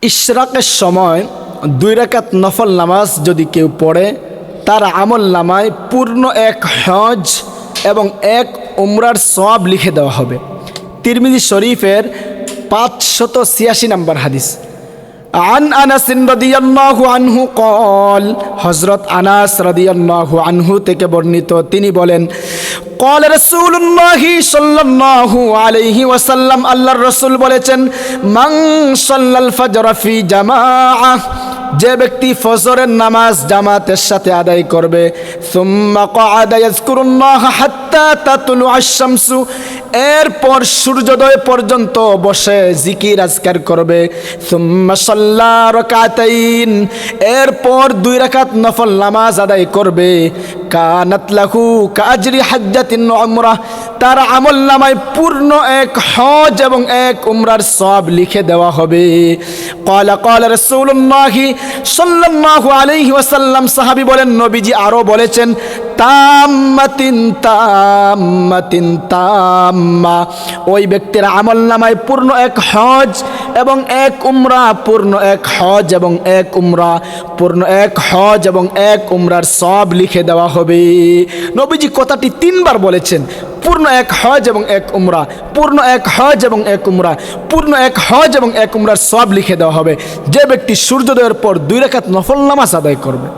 ইশরাকের সময় 2 রাকাত নফল নামাজ যদি কেউ পড়ে তার আমল নামায় পূর্ণ এক হজ এবং এক উমরার সওয়াব লিখে দেওয়া হবে। তিরমিজি শরীফের 586 নম্বর হাদিস। আন আনাস রাদিয়াল্লাহু আনহু قال হযরত আনাস রাদিয়াল্লাহু আনহু থেকে বর্ণিত, তিনি বলেন قال রাসূলুল্লাহ সাল্লাল্লাহু আলাইহি ওয়াসাল্লাম, আল্লাহর রাসূল বলেছেন, মান সাল্লাল ফজর ফি জামাআহ, যে ব্যক্তি ফজরের নামাজ জামাতের সাথে আদায় করবে, সুম্মা ক্বাদা ইয়াযকুরুল্লাহ হাত্তা তাতলু আশ-শামসু, এরপর সূর্যোদয় পর্যন্ত বসে জিকির আজকার করবে, সুম্মা সাল্লা রাকাতাইন, এরপর 2 রাকাত নফল নামাজ আদায় করবে, কানাত লাহু কাজরি হাজ্জাতিন উমরাহ, তার আমল নামায় পূর্ণ এক হজ এবং এক উমরার সওয়াব লিখে দেওয়া হবে। ক্বালা রাসূলুল্লাহ সাল্লাল্লাহু আলাইহি ওয়াসাল্লাম, সাহাবী বলেন, নবীজি আরো বলেছেন, তাম্মাতিন তাম্মাতিন তাম্মা, ওই ব্যক্তির আমল নামায় পূর্ণ এক হজ এবং এক উমরা, পূর্ণ এক হজ এবং এক উমরা, পূর্ণ এক হজ এবং এক উমরার সওয়াব লিখে দেওয়া হবে। নবীজি কথাটি 3 বার বলেছেন, পূর্ণ এক হজ এবং এক উমরা, পূর্ণ এক হজ এবং এক উমরা, পূর্ণ এক হজ এবং এক উমরার সওয়াব লিখে দেওয়া হবে যে ব্যক্তি সূর্যোদয়ের পর 2 রাকাত নফল নামাজ আদায় করবে।